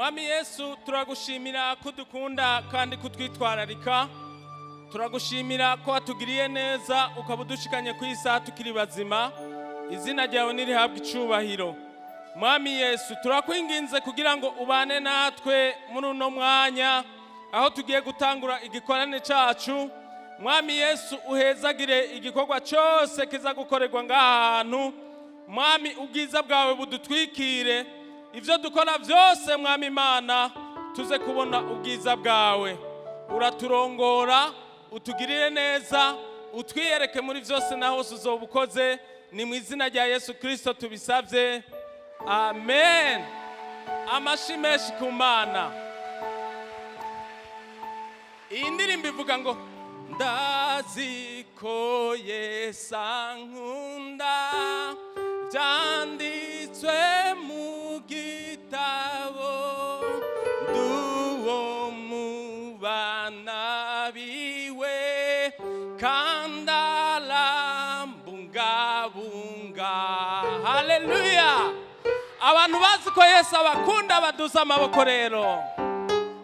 Mwami Yesu turagushimira kudukunda kandi kutwitwararika. Turagushimira ko watugiriye neza ukabudushikanye ku isaha tukiri bazima. Izina ryawe nirihabwe icubahiro. Mwami Yesu turakwinginze kugira ngo ubane natwe muri uno mwanya aho tugiye gutangura igikorane cacu. Mwami Yesu uhezagire igikorwa cyose kiza gukorerwa ngahantu. Mwami ubwiza bwawe budutwikire. Ivyo dukora vyose Mwami Imana tuze kubona ubwiza bwawe. Uraturongora, utugirire neza, utwiyereke muri vyose na hose uzobukoze. Ni mu izina rya Yesu Kristo tubisavye. Amen. Amashimeshi ku Mana. Iyi ndirimbo ivuga ngo ndazi ko Yesu ankunda, byanditswe mu gitabo, nduwo mu bana biwe kandi arambungabunga. Haleluya! Abantu bazi ko Yesu abakunda baduza amaboko rero,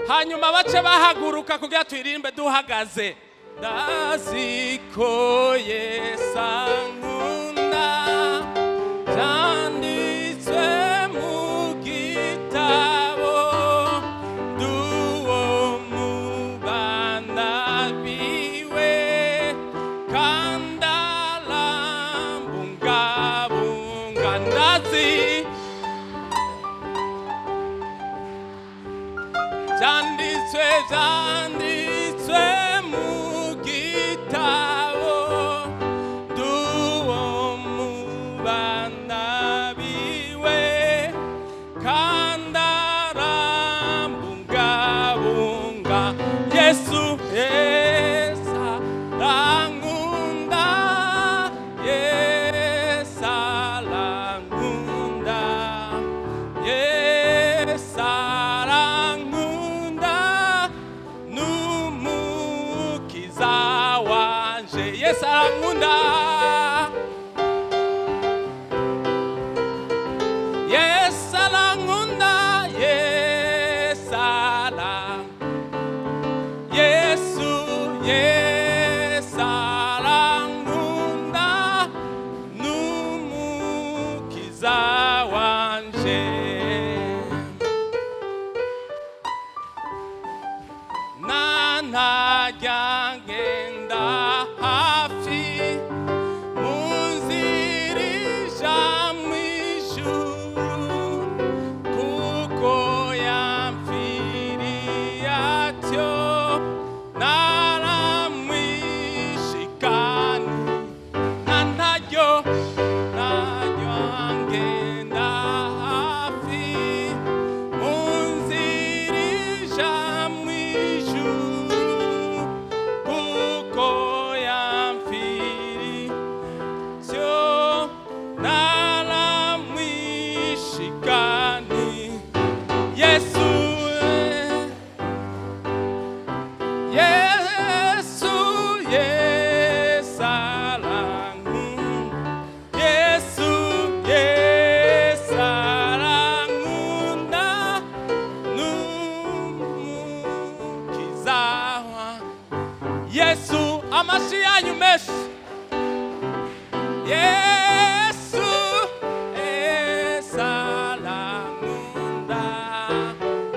hanyuma bace bahaguruka kugira turirimbe duhagaze. Ndazi ko Yesu ankunda, byanditswe mu gitabo, nduwo mu bana biwe kandi arambungabunga. Ndazi byanditswe mu gitabo, nduwo mu bana biwe kandi arambungabunga. Yesu arankunda, Yesu arankunda, Yesu arankunda, n'umukiza wanje. Yesu arankunda, Yesu arankunda, Yesu arankunda, n'umukiza wanje. Ntajya ngenda hafi mu nzira ija mw'ijuru, kuko yampfiriye atyo naramwishikanye. Ntajya ngenda hafi mu nzira ija Yesu, amashi yanyu meshi. Yesu, Yesu arankunda,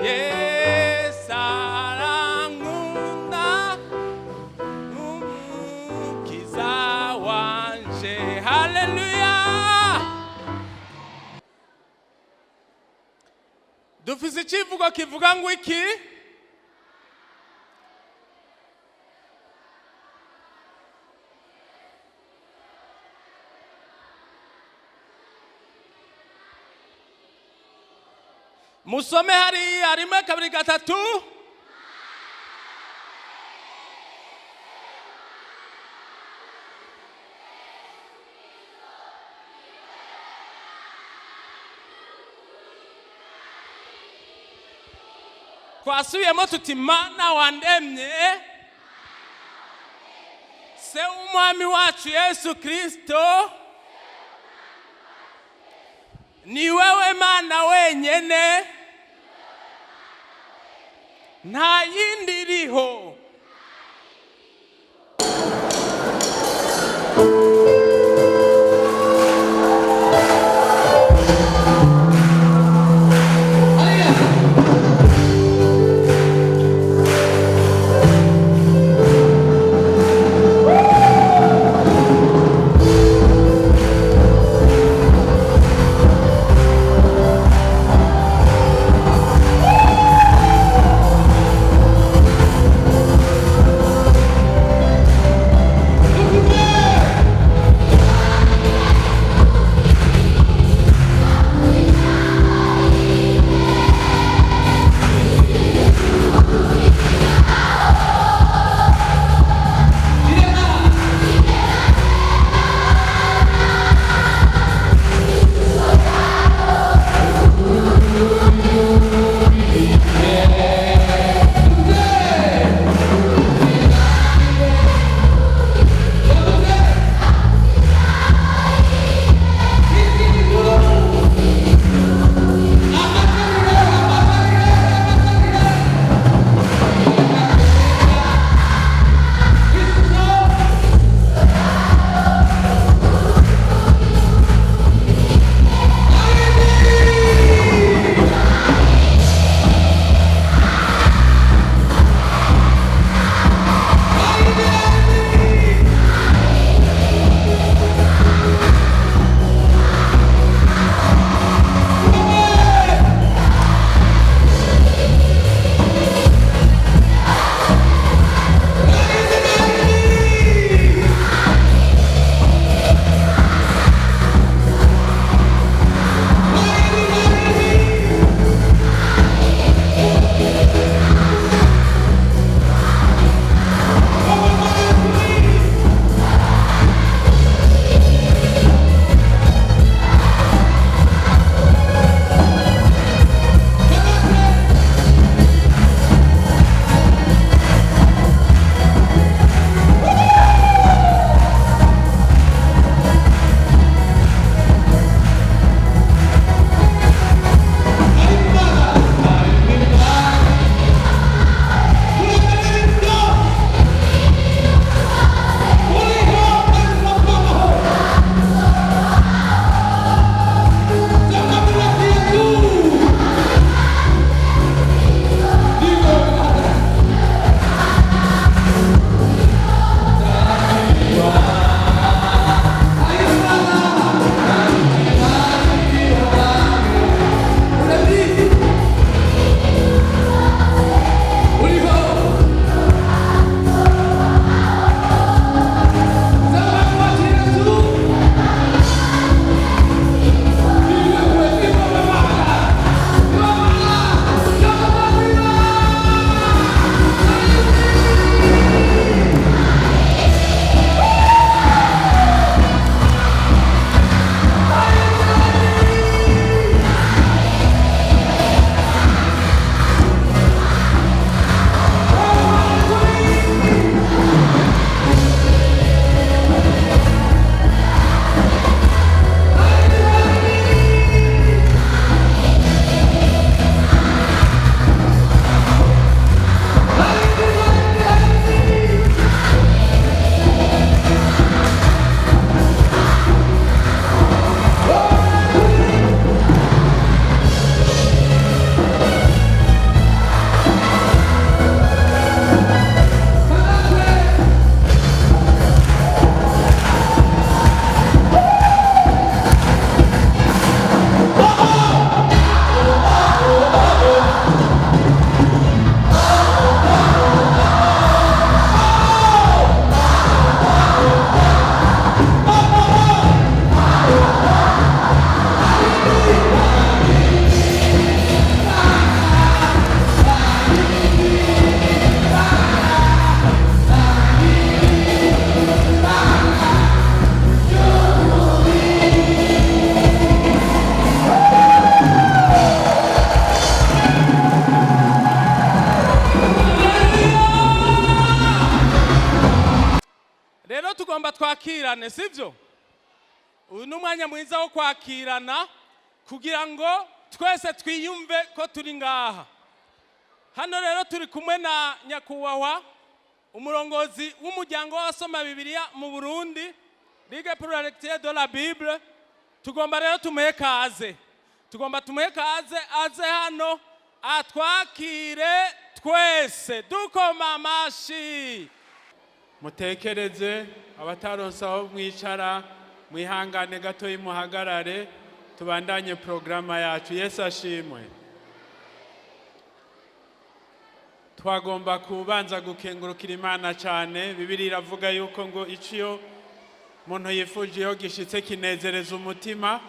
Yesu arankunda, n'umukiza wanje. Haleluya! Dufise ikivugo kivuga ngo iki? Musome hariya rimwe kabiri gatatu. Twasubiyemo tuti Mana wandemye, se umwami wacu Yesu Kristo, ni wewe Mana wenyene nta yindi iriho. tugomba twakirane, sivyo? Uyu numwanya mwiza wo kwakirana kugira ngo twese twiyumve ko turi ngaha. hano rero turi kumwe na nyakubahwa umurongozi w'umuryango w'abasoma Bibiliya mu Burundi, Ligue pour la lecture de la Bible. Tugomba rero tumuhe kaze. Aze hano atwakire twese dukoma amashi. Mutekereze abataronsa aho mwicara, mwihangane gato yimuhagarare, tubandanye programa yacu. Yesu ashimwe. Twagomba kubanza gukengurukira Imana cyane. Bibiliya iravuga yuko ngo iciyo umuntu yifujiyeho gishitse kinezereza umutima.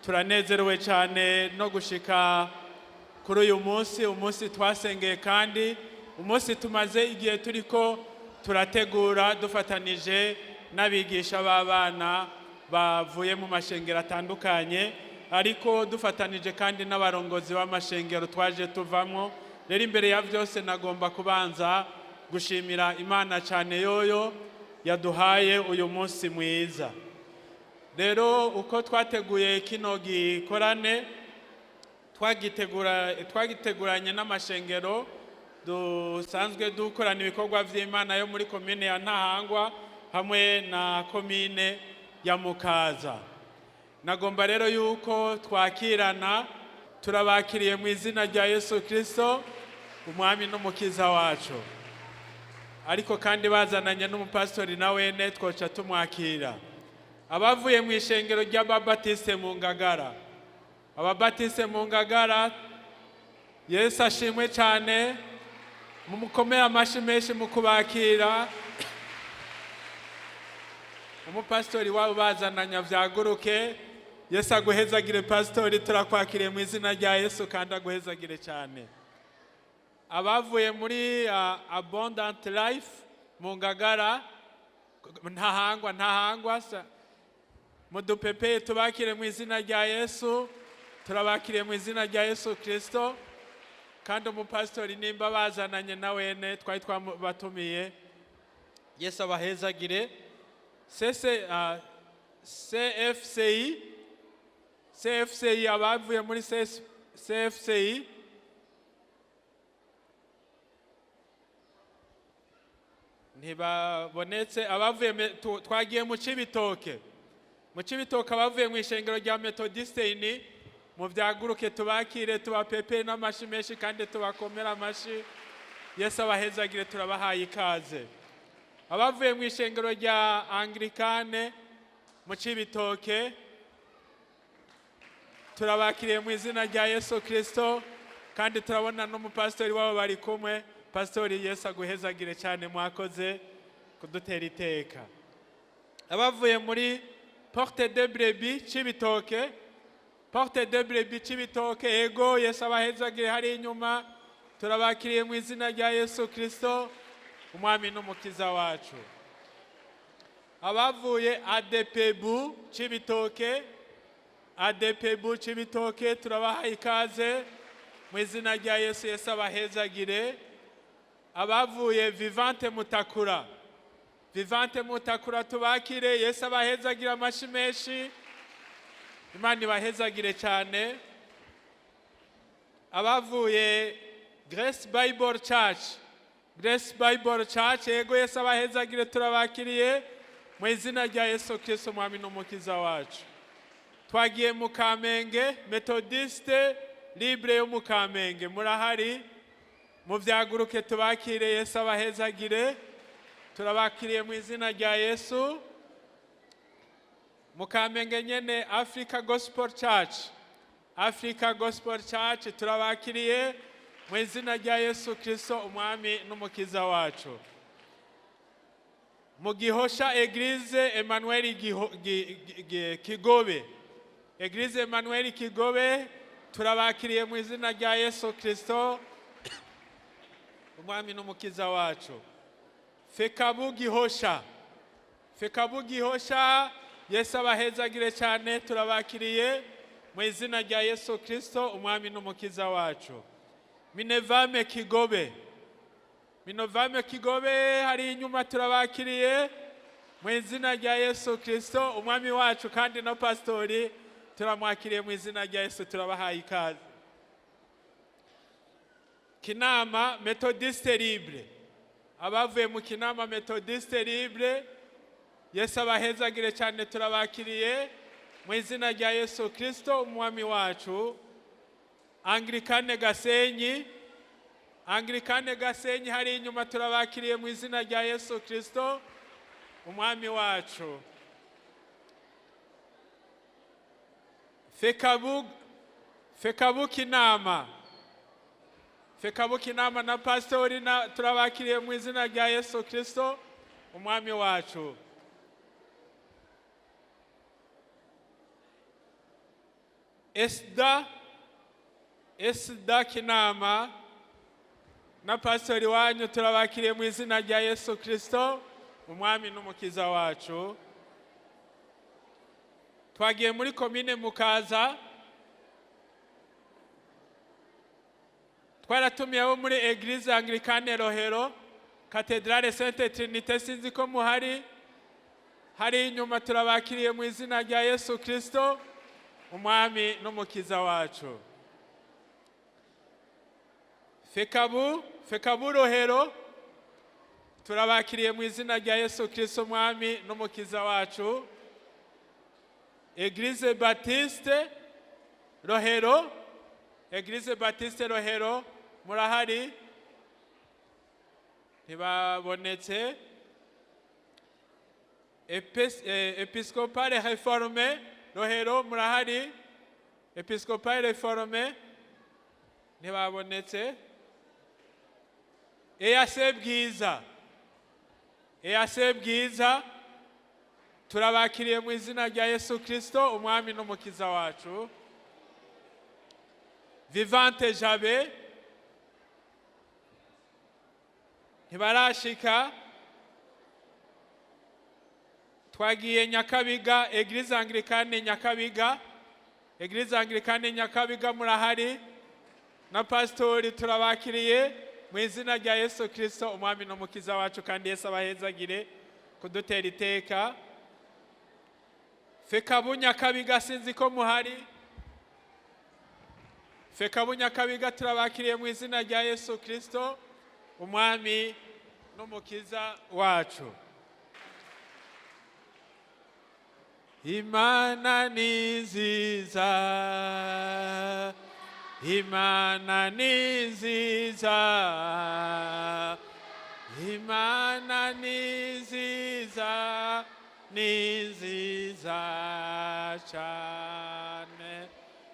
Turanezerewe cyane no gushika kuri uyu umunsi twasengeye, kandi umunsi tumaze igihe turiko turategura dufatanije n'abigisha b'abana bavuye mu mashengero atandukanye, ariko dufatanije kandi n'abarongozi b'amashengero twaje tuvamwo. Rero imbere ya byose nagomba kubanza gushimira Imana cyane yoyo yaduhaye uyu munsi mwiza. Rero uko twateguye kino gikorane, twagiteguranye n'amashengero dusanzwe dukorana ibikorwa by'Imana yo muri komine ya Ntahangwa hamwe na komine ya Mukaza. Nagomba rero yuko twakirana, turabakiriye mu izina rya Yesu Kristo, umwami n'umukiza wacu. Ariko kandi bazananye n'umupastori nawene twoca tumwakira. Abavuye mu ishengero ry'ababatiste mu Ngagara, ababatiste mu Ngagara, Yesu ashimwe cyane, mumukomere amashi menshi mu kubakira. Umupastori wabo bazananya vyaguruke. Yesu aguhezagire pastori, turakwakiriye mu izina rya Yesu kandi aguhezagire cyane. Abavuye muri Abundant Life mu Ngagara, Ntahangwa mudupepe, tubakire mu izina rya Yesu, turabakiriye mu izina rya Yesu Kristo. Kandi umupastori nimba bazananye nawene twari twabatumiye, Yesu abahezagire. CFCI abavuye muri CFCI ntibabonetse. Abavuye twagiye mu Cibitoke, abavuye mu ishengero rya Methodiste ini mu vyaguruke, tubakire, tubapepe n'amashi menshi kandi tubakomera amashi. Yesu abahezagire, turabahaye ikaze. Abavuye mu ishengero rya Anglikane mu Cibitoke, turabakiriye mu izina rya Yesu Kristo, kandi turabona n'umupastori wabo bari kumwe. Pastori, Yesu aguhezagire cyane, mwakoze kudutera iteka. Abavuye muri Porte de Brebis Cibitoke, ego, Yesu abahezagire hari inyuma. Turabakiriye mu izina rya Yesu Kristo, umwami n'umukiza wacu. Abavuye ADPBU Cibitoke, turabahaye ikaze mu izina rya Yesu. Yesu abahezagire. Abavuye Vivante Mutakura, tubakire, Yesu abahezagire amashi menshi, Imana ibahezagire cyane. Abavuye Grace Bible Church, ego, Yesu abahezagire, turabakiriye mu izina rya Yesu Kristo, umwami n'umukiza wacu. Twagiye mu Kamenge, Methodiste Libre yo mu Kamenge, murahari mu vyaguruke, tubakire, Yesu abahezagire, turabakiriye mu izina rya Yesu. Mu Kamenge nyene Africa Gospel Church, turabakiriye mu izina rya Yesu Kristo, umwami n'umukiza wacu. Mu Gihosha Eglise Emmanuel Kigobe, turabakiriye mu izina rya Yesu Kristo, umwami n'umukiza wacu. Fekabu Gihosha, Yesu abahezagire cyane, turabakiriye mu izina rya Yesu Kristo, umwami n'umukiza wacu. Minevame Kigobe hari inyuma, turabakiriye mu izina rya Yesu Kristo, umwami wacu, kandi no pastori turamwakiriye mu izina rya Yesu, turabahaye ikaze. kinama metodiste libre. Abavuye mu kinama metodiste libre, Yesu abahezagire cyane, turabakiriye mu izina rya Yesu Kristo umwami wacu. Anglikane Gasenyi hari inyuma, turabakiriye mu izina rya Yesu Kristo umwami wacu. Fekabu kinama na pastori turabakiriye mu izina rya Yesu Kristo umwami wacu. Esda kinama na pastori wanyu turabakiriye mu izina rya Yesu Kristo umwami n'umukiza wacu. Twagiye muri komine Mukaza, twaratumiye abo muri Eglise Anglikane Rohero, Cathedrale Sainte Trinité, sinzi ko muhari. Hari inyuma, turabakiriye mu izina rya Yesu Kristo umwami n'umukiza wacu. Fekabu Rohero, turabakiriye mu izina rya Yesu Kristo umwami n'umukiza wacu. Eglise Baptiste Rohero, murahari? Ntibabonetse. Episcopale Reforme Rohero, murahari? Episcopale Reforme, ntibabonetse. EAC Bwiza, turabakiriye mu izina rya Yesu Kristo umwami n'umukiza wacu. Vivante Jabe, ntibarashika. Twagiye Nyakabiga, Eglise Anglikane Nyakabiga, murahari? Na pastori turabakiriye mu izina rya Yesu Kristo umwami n'umukiza wacu, kandi Yesu abahezagire kudutera iteka. Fekabu Nyakabiga, sinzi ko muhari. Fekabu Nyakabiga, turabakiriye mu izina rya Yesu Kristo umwami n'umukiza wacu. Imana ni nziza, Imana ni nziza, Imana ni nziza, ni nziza cyane.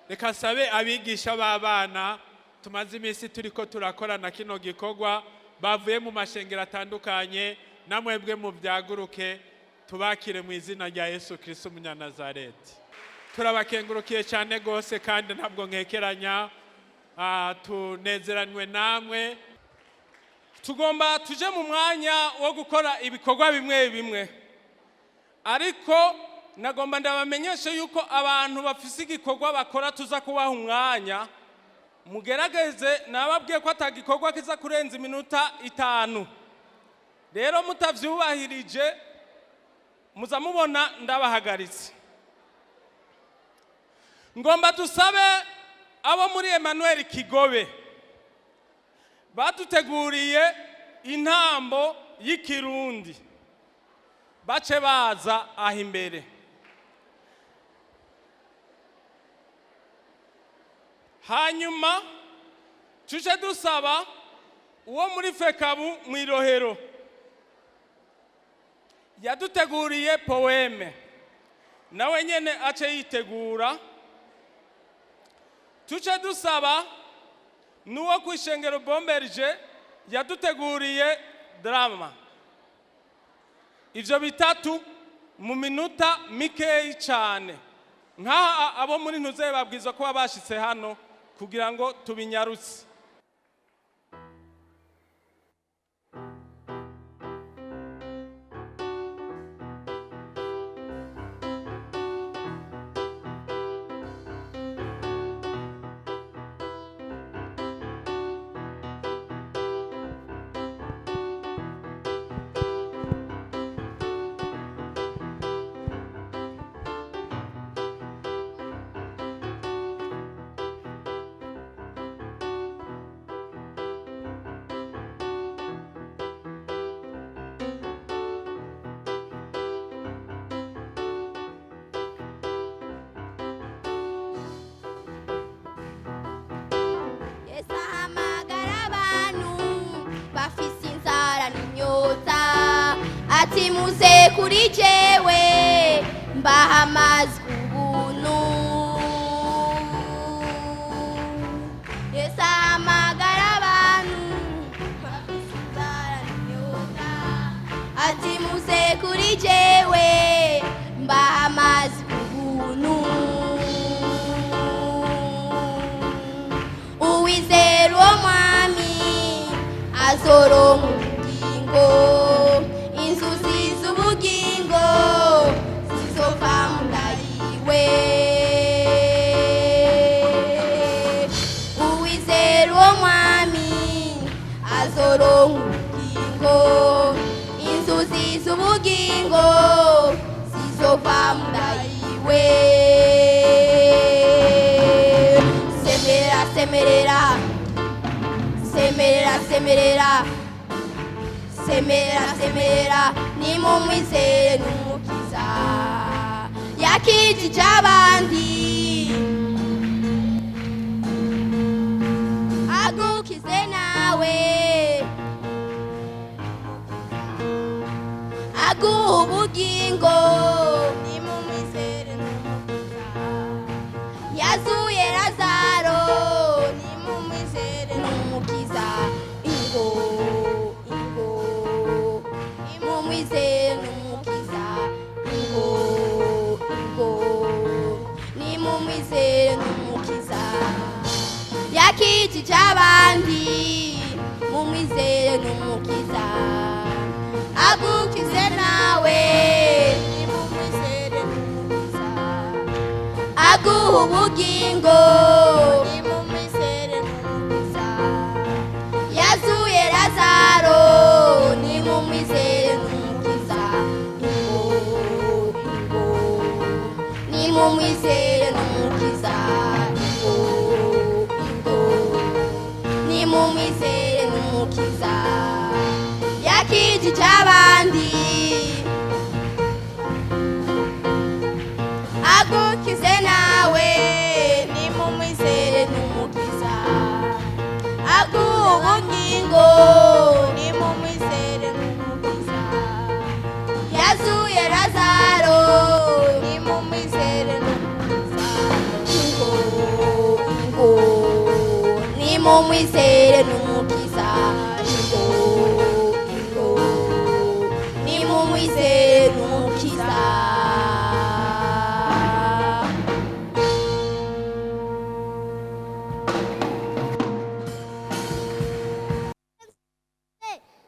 Reka sabe abigisha b'abana tumaze iminsi turiko turakorana kino gikorwa, bavuye mu mashengero atandukanye, namwebwe mu byaguruke, tubakire mu izina rya Yesu Kristo umunyanazareti. Turabakengurukiye cyane gose, kandi ntabwo nkekeranya, tunezeranywe namwe. Tugomba tuje mu mwanya wo gukora ibikorwa bimwe, ariko nagomba ndabamenyeshe yuko abantu bafise igikorwa bakora tuza kubaha umwanya. Mugerageze, nababwiye ko atagikorwa kiza kurenza iminota 5. Rero mutavyubahirije muza mubona ndabahagaritse. Ngomba dusabe abo muri Emmanuel Kigobe baduteguriye intambo y'ikirundi, bace baza aho imbere. Hanyuma tuje dusaba uwo muri Fekabu Mwirohero yaduteguriye poeme, nawe nyene ace yitegura. Tuje dusaba nuwo kwishengero Bomberge yaduteguriye drama. Ivyo bitatu mu minuta mikeyi cyane. Nkaha abo muri ntuze babwiza ko babashitse hano kugira ngo tubinyarutse. muze kuri jewe mbaha amazi ku buntu. Yesu ahamagara abantu ati muze kuri jewe mbaha amazi ku buntu. Uwizera uwo mwami azoronka ubugingo, inzuzi z'ubugingo zizova mu nda yiwe. Uwizera uwo mwami azoronka ubugingo, inzuzi z'ubugingo zizova mu nda yiwe. Semerera, semerera, semerera, semerera, semerera, nimumwizere n'umukiza yakijije abandi, agukize nawe, aguha ubugingo. Nimumwizere n'umukiza yazuye Lazaro, nimumwizere n'umukiza. Ingo, ingo, nimumwizere n'umukiza. Ingo, ingo, nimumwizere n'umukiza yakijije abandi, mumwizere n'umukiza agukize nawe, nimumwizere n'umukiza aguha ubugingo. Nimumwizere n'umukiza yazuye Lazaro, nimumwizere n'umukiza. Ingo, ingo, nimumwizere n'umukiza. Ingo, ingo, nimumwizere n'umukiza yakijije abandi, agukize nawe, nimumwizere n'umukiza aguha ubugingo. Nimumwizere n'umukiza yazuye Lazaro, nimumwizere n'umukiza. Ingo, ingo, nimumwizere n'umukiza. Ingo, ingo, nimumwizere n'umukiza.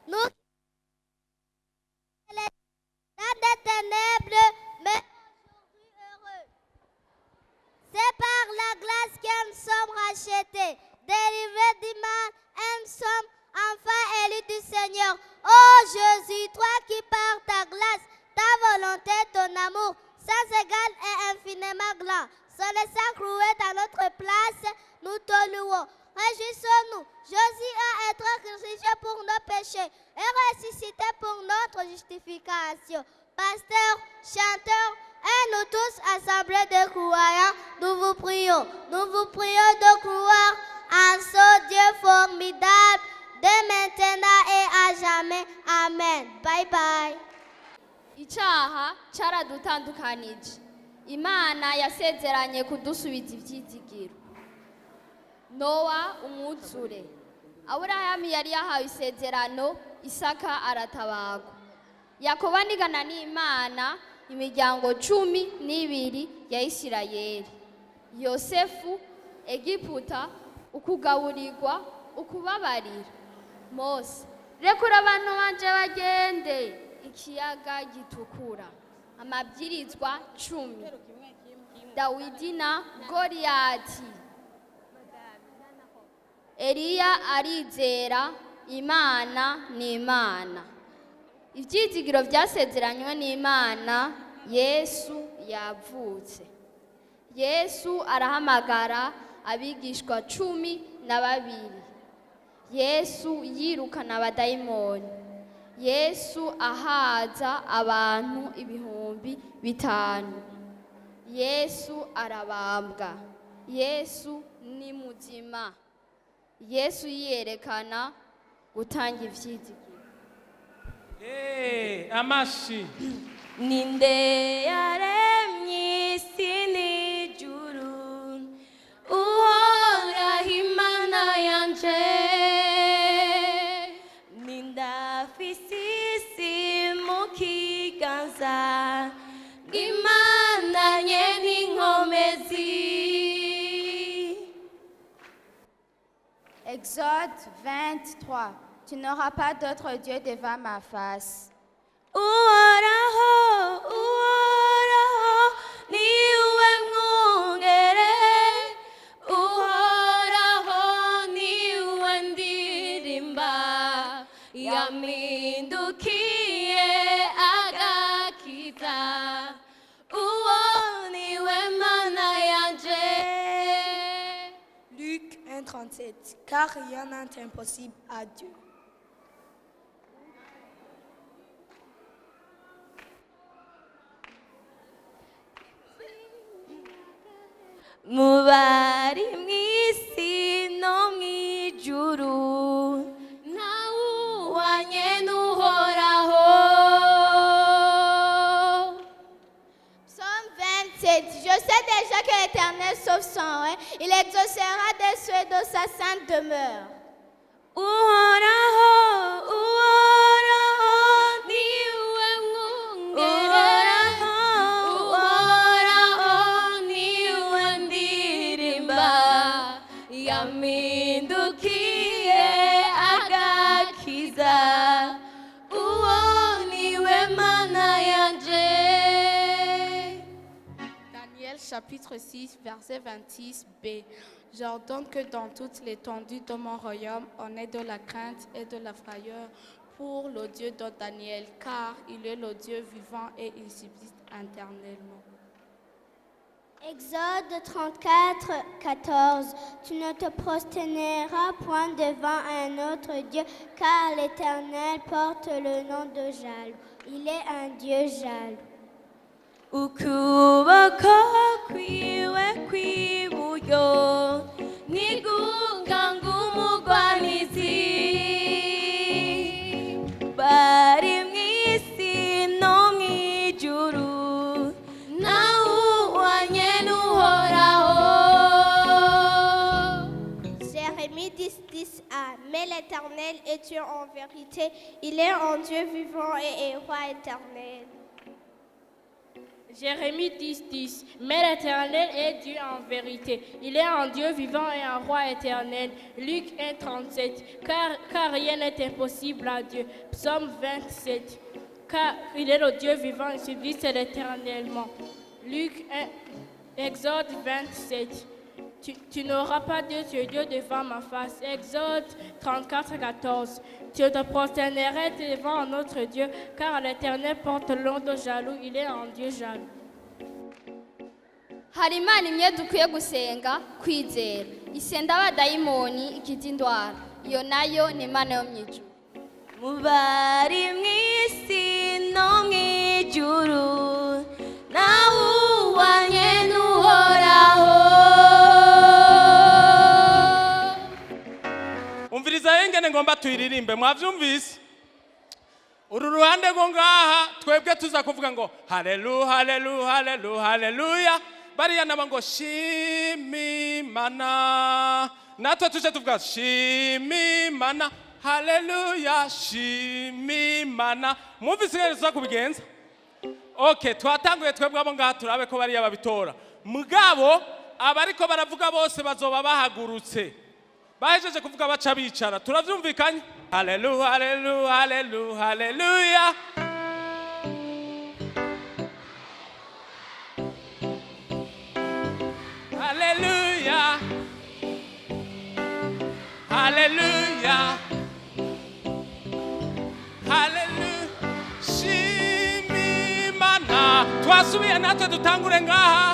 Nous dans des ténèbres, mais aujourd'hui heureux. C'est par la grâce que nous sommes rachetés, délivrés du mal, et nous sommes enfin élus du Seigneur. Oh Jésus, toi qui par ta grâce, ta volonté, ton amour, sans égal et infiniment grand, sur le sang cloué à notre place, nous te louons. Réjouissons-nous, Jésus a été crucifié pour nos péchés et ressuscité pour notre justification. Pasteurs, chanteurs, et nous tous assemblés de croyants, nous vous prions de croire en ce Dieu formidable, de maintenant et à jamais. Amen. Bye bye. Icyaha cyaradutandukanije. Imana yasezeranye kudusubiza ibyizigiro. Nowa umwuzure. Aburahamu yari yahawe isezerano, Isaka aratabagwa. Yakobo anigana n'Imana imiryango 12 ya Isirayeli. Yosefu, Egiputa, ukugaburirwa, ukubabarira. Mose, rekura abantu banje bagende, ikiyaga gitukura. Amabwirizwa 10. Dawidi na Goliyati. Eliya arizera, Imana ni Imana. Ibyizigiro byasezeranywe n'Imana, Yesu yavutse. Yesu arahamagara abigishwa 12. Yesu yirukana abadayimoni. Yesu ahaza abantu 5,000. Yesu arabambwa. Yesu ni muzima. Yesu yerekana gutanga ivyizigiro. Amashi. Ninde yaremye isi n'ijuru, uhoraho Imana yanje. Ninde afise isi mu kiganza, Imana nyene inkomezi. Exode 23. Tu n'auras pas d'autre Dieu devant ma face. Uhoraho, uhoraho, niwe mwungere. Uhoraho, niwe ndirimba. Yampindukiye agakiza. Uwo niwe Mana yanje. Luc 1,37. Car rien n'est impossible à Dieu. Mubari mw'isi no mw'ijuru, ntawuhwanye n'Uhoraho. Psaume 27. Je sais déjà que l'Éternel sauve son roi. Il exaucera des souhaits de sa sainte demeure. Uhoraho, uhoraho, niwe mwungere. Uhoraho, niwe ndirimba. Yampindukiye agakiza. Uwo niwe Mana yanje. Daniel chapitre 6, verset 26b. J'ordonne que dans toute l'étendue de mon royaume, on ait de la crainte et de la frayeur pour le Dieu de Daniel, car il est le Dieu vivant et il subsiste éternellement. Exode 34, 14. Tu ne te prosterneras point devant un autre Dieu, car l'Éternel porte le nom de jaloux. Il est un Dieu jaloux. ukuboko kwiwe kw'iburyo nigunganga umugwanizi bari mw'isi no mw'ijuru ntawuhwanye n'Uhoraho. Jérémie 10:10a. Mais l'Éternel est Dieu en vérité. Il est un Dieu vivant et roi éternel. Jérémie 10:10. Mais l'Éternel est Dieu en vérité. Il est un Dieu vivant et un roi éternel. Luc 1:37. Car rien n'est impossible à Dieu. Psaume 27. Car il est le Dieu vivant et subsiste éternellement. Luc 1. Exode 27. Tu n'auras pas Dieu devant ma face. Exode 34:14. Tu te prosternerais devant un autre Dieu, car l'Éternel porte le nom de jaloux. Il est un Dieu jaloux. hari imana imwe dukwiye gusenga kwizera isenda abadayimoni ikiza indwara iyo nayo ni imana yo mu ijuru. Mubari mw'isi no mw'ijuru ntawuhwanye n'Uhoraho. umviriza yengene ngomba tuyiririmbe mwavyumvise uru ruhande ngo ngaha twebwe tuza kuvuga ngo haleluya haleluya haleluya haleluya bariya naba ngo shimimana natwe tuje tuvuga shimimana haleluya shimimana mwumvise ngene tuza kubigenza. Okay, twatanguye twebwe abo ngaha turabe ko bariya babitora mugabo abariko baravuga bose bazoba bahagurutse bahejeje kuvuga baca bicara turavyumvikanye. Haleluya haleluya haleluya haleluya haleluya haleluya haleluya shimimana twasubiye natwe dutangure ngaha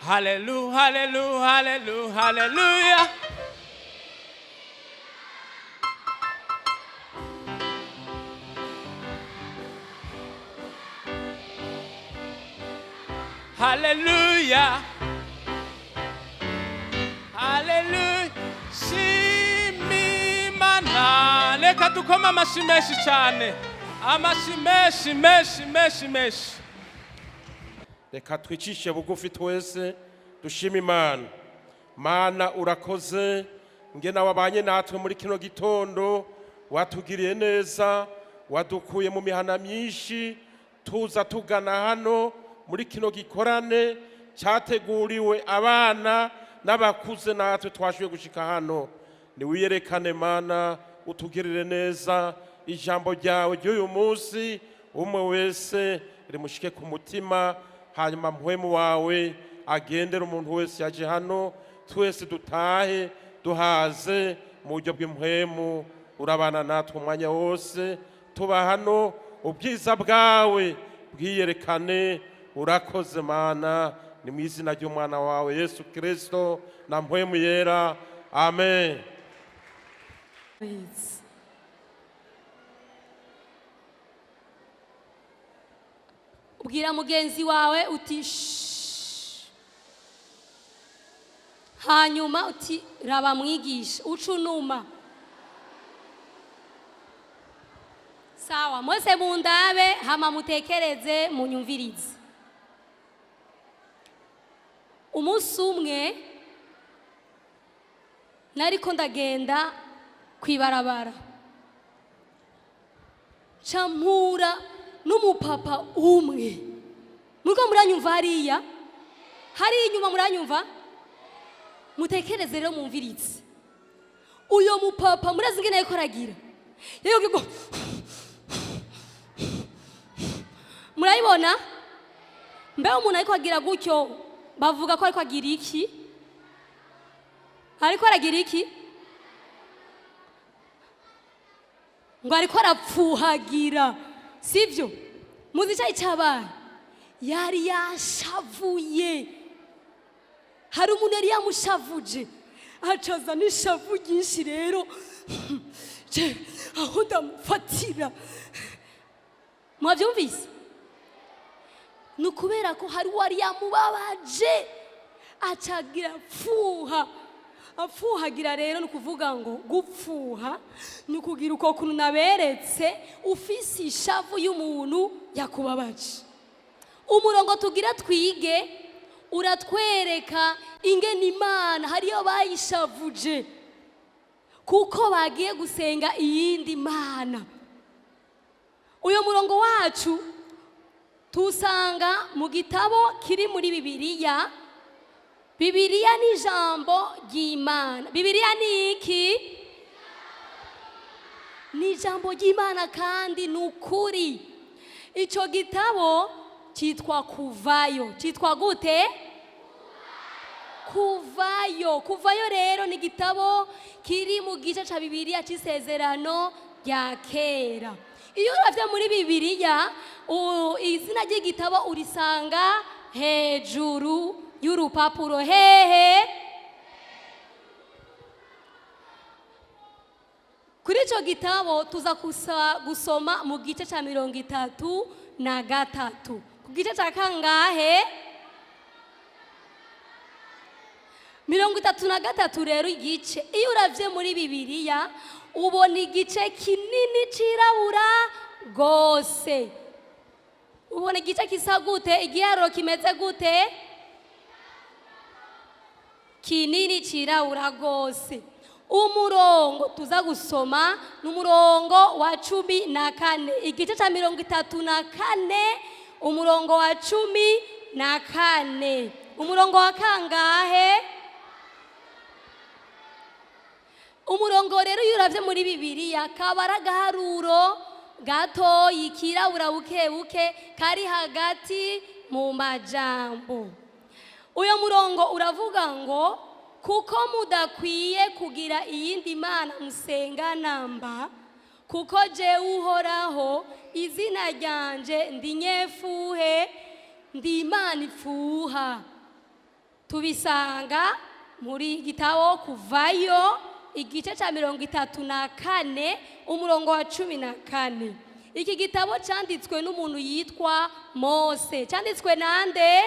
haleluya haleluya haleluya haleluya haleluya haleluya shimimana reka dukoma amashi menshi cyane amashi menshi menshi menshi menshi. Reka twicishe bugufi twese dushima Imana. Mana urakoze ngena wabanye natwe muri kino gitondo, watugiriye neza, wadukuye mu mihana myinshi tuza tugana hano muri kino gikorane cyateguriwe abana n'abakuze, natwe twashoboye gushika hano. Ni wiyerekane Mana, utugirire neza, ijambo ryawe ry'uyu munsi umwe wese rimushike ku mutima, hanyuma mpwemu wawe agendera umuntu wese yaje hano, twese dutahe duhaze mu buryo bw'impwemu. Urabana natwe umwanya wose tuba hano, ubwiza bwawe bwiyerekane. Urakoze Mana, ni mu izina ry'umwana wawe Yesu Kristo na mpwemu yera, amen. Ubwira mugenzi wawe uti hanyuma uti raba mwigisha, ucunuma. Sawa, mwese mundabe hama mutekereze munyumvirize. Umunsi umwe nariko ndagenda kwibarabara, campura n'umupapa umwe. Muriko muranyumva hariya? Hari inyuma muranyumva? Mutekereze rero mumvirize. Uyo mupapa murazi ngene yiko aragira. Yego murayibona? Mbe umuntu ariko agira gutyo bavuga ko ariko agira iki? Ariko aragira iki? Ngo ariko arapfuhagira, sivyo? Muzi cyayi cyabaye yari yashavuye. Hari umuntu yari yamushavuje, acaza n'ishavu ryinshi rero aho ndamufatira. Mwavyumvise? Nukubera ko hari wari yamubabaje, acagira pfuha. Apfuhagira rero nukuvuga ngo gupfuha nukugira uko kuntu naberetse ufise ishavu y'umuntu yakubabaje. Umurongo tugira twige uratwereka ingene Imana hariyo bayishavuje kuko bagiye gusenga iyindi Mana. Uyo murongo wacu tusanga mu gitabo kiri muri Bibiliya. Bibiliya ni ijambo ry'Imana. Bibiliya ni iki? Ni ijambo ry'Imana kandi ni ukuri. Ico gitabo cyitwa Kuvayo. Cyitwa gute? Kuvayo. Kuvayo rero ni gitabo kiri mu gice ca Bibiliya c'isezerano rya kera. Iyo uravye muri Bibiliya, izina ry'igitabo urisanga hejuru y'urupapuro. Hehe. Kuri ico gitabo tuza gusoma mu gice ca 33. Ku gice ca kangahe? 33 rero igice. Iyo uravye muri Bibiliya ubona igice kinini cirabura gose. Ubona igice kisa gute? Igiharuro kimeze gute? Kinini cirabura gose. Umurongo tuza gusoma n'umurongo wa 14. Igice ca 34, umurongo wa 14. Umurongo wa kangahe? Umurongo rero yuravye muri Bibiliya kabara gaharuro gato yikirabura buke buke kari hagati mu majambo. Uyo murongo uravuga ngo kuko mudakwiye kugira iyindi Mana musenga namba, kuko je uhoraho izina ryanje ndi nyefuhe, ndi Imana ifuha. Tubisanga muri gitabo Kuvayo igice ca 34 umurongo wa 14. Iki gitabo cyanditswe n'umuntu yitwa Mose. Cyanditswe nande?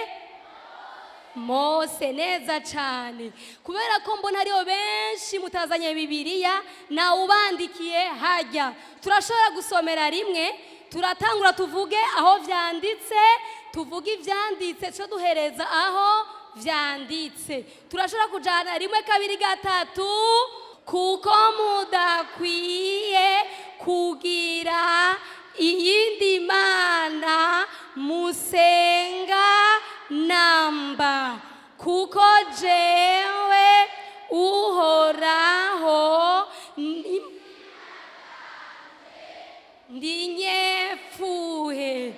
Mose. Neza cyane. Kubera ko mbona hariho benshi mutazanye Bibiliya na ubandikiye hajya, turashobora gusomera rimwe turatangura tuvuge aho vyanditse, tuvuge ivyanditse cyo duhereza aho vyanditse. Turashobora kujana 1 2 3 kuko mudakwiye kugira iyindi mana musenga namba, kuko jewe uhoraho ndi nyepfuhe,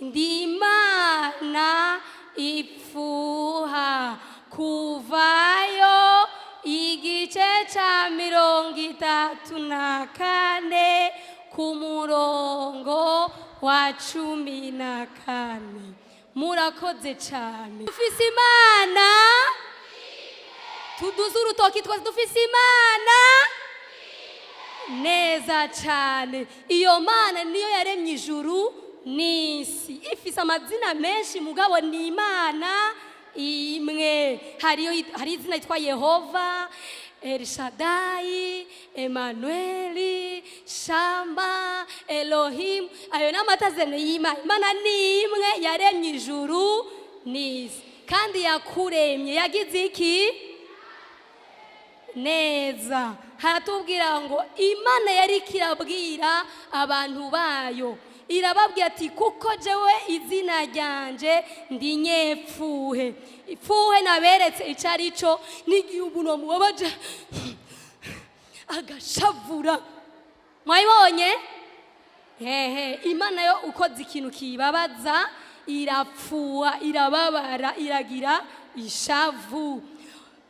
ndi Imana ipfuha. Kuvayo igice ca 34 ku murongo wa 14. Murakoze cyane. Dufise Imana, tuduze urutoki twese, dufise Imana neza cyane. Iyo Mana niyo yaremye ijuru n'isi, ifise amazina menshi mugabo ni Imana imwe. Hari izina yitwa Yehova, Elshadai, Emanueli, Shama, Elohim. Ayo n'amatazene y'Imana. Imana ni imwe yaremye ijuru n'isi, kandi yakuremye yagize iki? Neza. Haratubwira ngo Imana yari kirabwira abantu bayo, irababwira ati kuko jewe izina ryanje ndi nyepfuhe. Ipfuhe naberetse icari cyo, n'igihe umuntu mubabaje agashavura. Mwayibonye? Imana yo ukoze ikintu kibabaza irapfuha, irababara, iragira ishavu.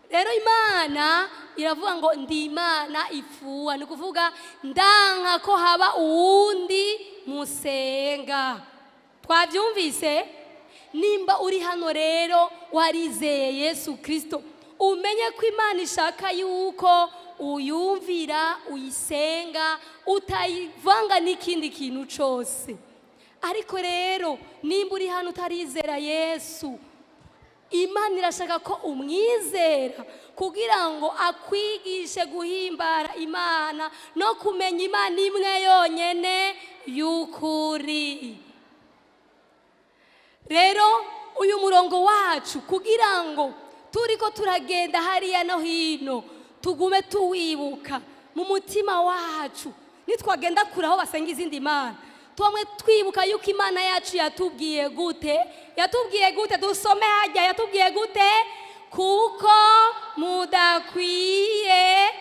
Rero Imana iravuga ngo ndi Imana ipfuha, ni kuvuga ndanka ko haba uwundi musenga. Twabyumvise? Nimba uri hano rero warizeye Yesu Kristo, umenye ko Imana ishaka yuko uyumvira, uyisenga, utayivanga n'ikindi kintu cyose. Ariko rero nimba uri hano utarizera Yesu, Imana irashaka ko umwizera kugira ngo akwigishe guhimbara Imana no kumenya Imana imwe yonyene y'ukuri. Rero uyu murongo wacu kugira ngo turiko turagenda hariya no hino tugume tuwibuka mu mutima wacu, nitwagenda kure aho basenga izindi mana, tumwe twibuka yuko Imana yacu yatubwiye gute? Yatubwiye gute? Dusome hajya, yatubwiye gute? Kuko mudakwiye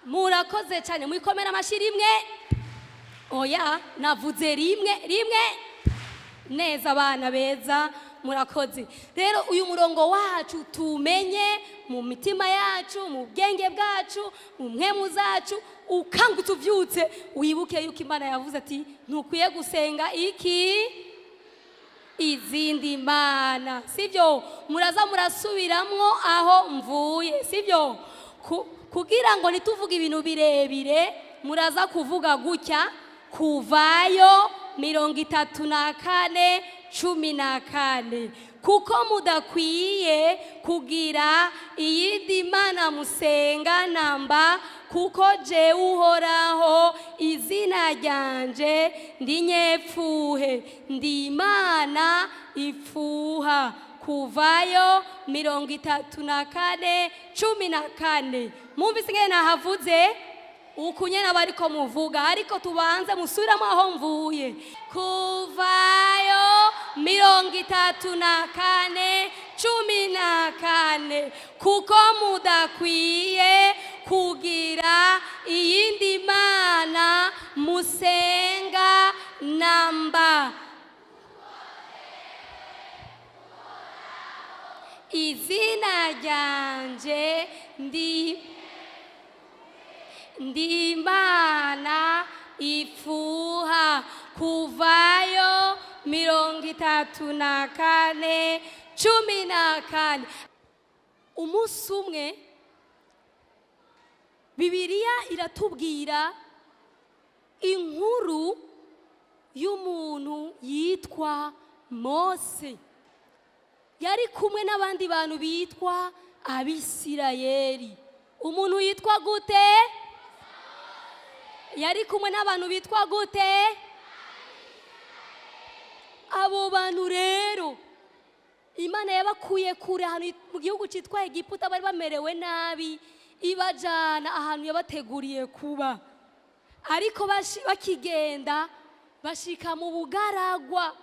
murakoze cyane, mwikomera amashyi rimwe. Oya, navuze rimwe. Neza abana beza, murakoze. Rero uyu murongo wacu tumenye mu mitima yacu, mu bwenge bwacu, mu mpemu zacu, ukangutse uvyutse wibuke yuko Imana yavuze ati ntukwiye gusenga iki? Izindi mana. Sivyo? Muraza murasubiramwo aho mvuye, sivyo? Kugira ngo nituvuga ibintu birebire, muraza kuvuga gutya: Kuvayo 34:14, kuko mudakwiye kugira iyindi mana musenga namba, kuko jewe uhoraho izina ryanje ndi nyepfuhe, ndi Imana ipfuha. Kuvayo 34:14. Mumvise ngene nahavuze ukunye nabariko muvuga, ariko tubanze musubiramo aho mvuye. Kuvayo 34:14, kuko mudakwiye kugira iyindi mana musenga namba, izina ryanje ndi Imana ipfuha. Kuvayo 34:14. Umunsi umwe Bibiliya iratubwira inkuru y'umuntu yitwa Mose. Yari kumwe n'abandi bantu bitwa Abisirayeli. Umuntu yitwa gute? Yari kumwe n'abantu bitwa gute? Abo bantu rero Imana yabakuye kure ahantu mu gihugu cyitwa Egiputa, bari bamerewe nabi, ibajana ahantu yabateguriye kuba. Ariko bakigenda bashika mu bugaragwa.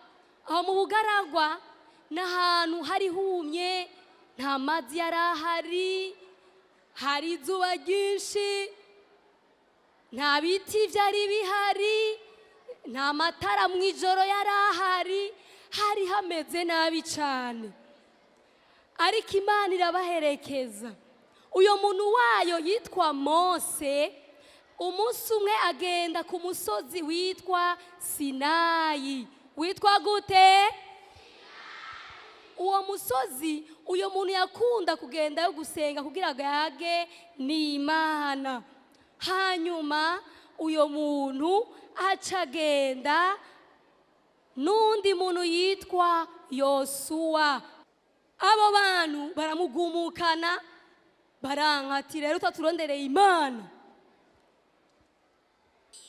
Aho mu bugaragwa n'ahantu hari humye, nta mazi yari ahari, hari izuba ryinshi, nta biti byari bihari, nta matara mu ijoro yari ahari, hari hameze nabi cyane. Ariko Imana irabaherekeza. Uyo muntu wayo yitwa Mose, umunsi umwe agenda ku musozi witwa Sinayi. Witwa gute? Uwo musozi uyo muntu yakunda kugenda yo gusenga kugira ngo yage n'Imana. Hanyuma uyo muntu acagenda n'undi muntu yitwa Yosuwa. Abo bantu baramugumukana, barankati rero utaturondereye Imana.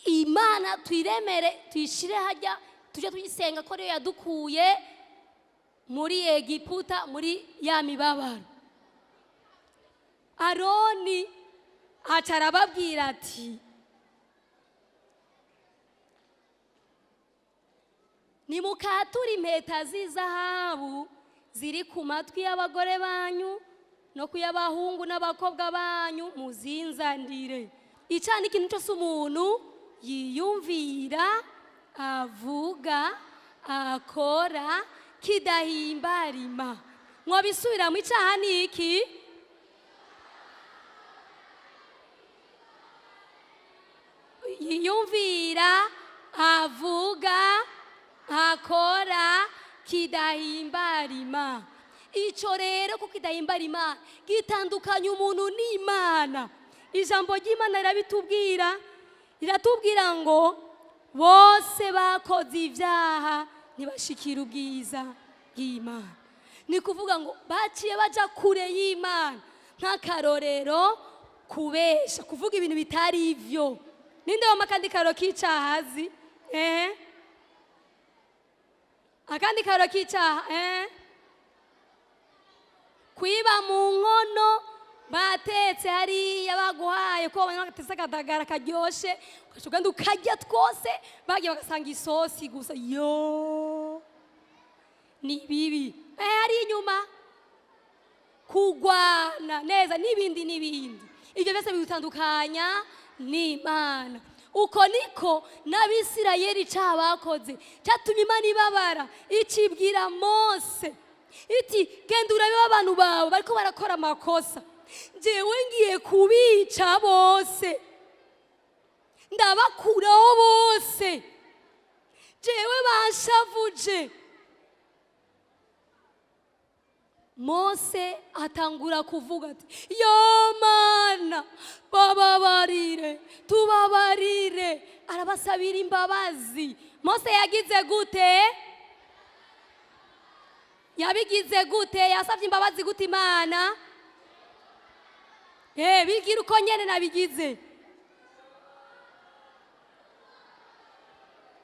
Imana twiremere tuyishire hajya tujye tuyisenga ko rero yadukuye muri Egiputa, muri ya mibabaro. Aroni acarababwira ati, nimukature impeta z'izahabu ziri ku matwi y'abagore banyu no ku y'abahungu n'abakobwa banyu, muzinzandire. Icana ikintu cyose umuntu yiyumvira, avuga, akora kidahimbara Imana. Mwabisubira mu icaha ni iki? Yiyumvira, avuga, akora kidahimbara Imana. Ico rero ko kidahimbara Imana gitandukanya umuntu n'Imana. Ijambo ry'Imana rirabitubwira, riratubwira ngo bose bakoze ibyaha ntibashikira ubwiza bw'Imana. Ni kuvuga ngo baciye baja kure y'Imana. Nk'akarorero, kubesha, kuvuga ibintu bitari ivyo. Ninde wama kandi karo k'icaha azi? Akandi karo k'icaha, kwiba mu nkono batetse hariya baguhaye ko batetse akadagara karyoshe, ukagenda ukarya twose, bagiye bagasanga isosi gusa. Yo, ni bibi. Hari inyuma kugwana neza n'ibindi n'ibindi. Ibyo byose bitandukanya n'Imana. Uko niko n'Abisirayeli icaha bakoze cyatumye Imana ibabara, icibwira Mose iti, genda urabe abantu bawe bariko barakora amakosa, jewe ngiye kubica bose, ndabakuraho bose, jewe banshavuje. Mose atangura kuvuga ati, yo Mana, bababarire, tubabarire. Arabasabira imbabazi. Mose yagize gute? Yabigize gute? Yasabye imbabazi gute Imana? Bigira uko nyene nabigize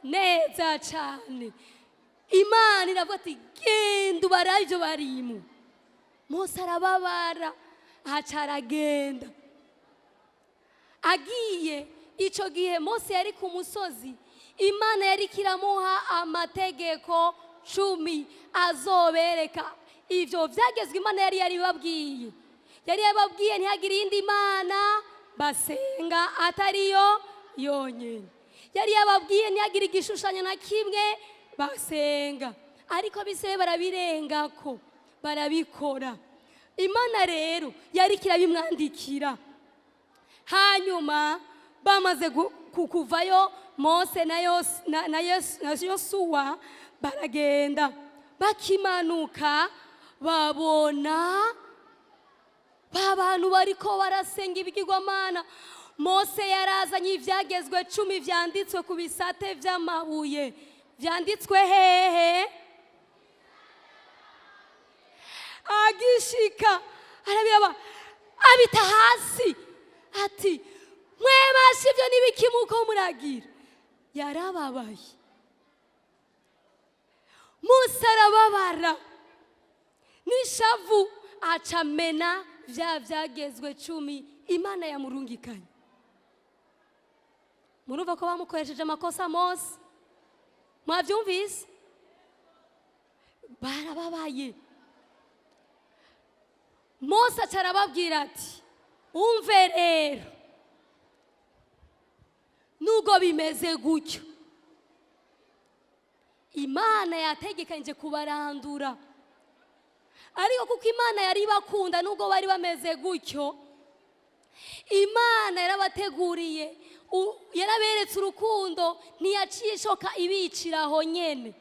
neza cyane. Imana iravuga ati, genda ubarabe ibyo barimo. Mose arababara, aca aragenda. Agiye, ico gihe Mose yari ku musozi, Imana yari kiramuha amategeko 10 azobereka. Ivyo vyagezwe Imana yari yaribabwiye. Yari yababwiye ntihagire iyindi Imana basenga atariyo yonyene. Yari yababwiye ntihagire igishushanyo na kimwe basenga. Ariko Abisirayeli barabirengako, barabikora. Imana rero yari kirabimwandikira. Hanyuma bamaze kuvayo, Mose na Yosuwa baragenda. Bakimanuka babona ba bantu bariko barasenga ibigirwamana. Mose yarazanye ivyagezwe 10 vyanditswe ku bisate vy'amabuye. Vyanditswe hehe? Agishika arabiraba abita hasi ati mwebashe ivyo nibiki muko muragira. Yarababaye. Musa arababara n'ishavu acamena vyagezwe 10 Imana yamurungikanye. Murumva ko bamukoresheje amakosa Mose? Mwavyumvise? Barababaye. Mose acarababwira ati umve rero nugo bimeze gutyo Imana yategekanye kubarandura, ariko kuko Imana yari bakunda nugo bari bameze gutyo, Imana yarabateguriye, yaraberetse urukundo, ntiyacishoka ibiciraho nyene.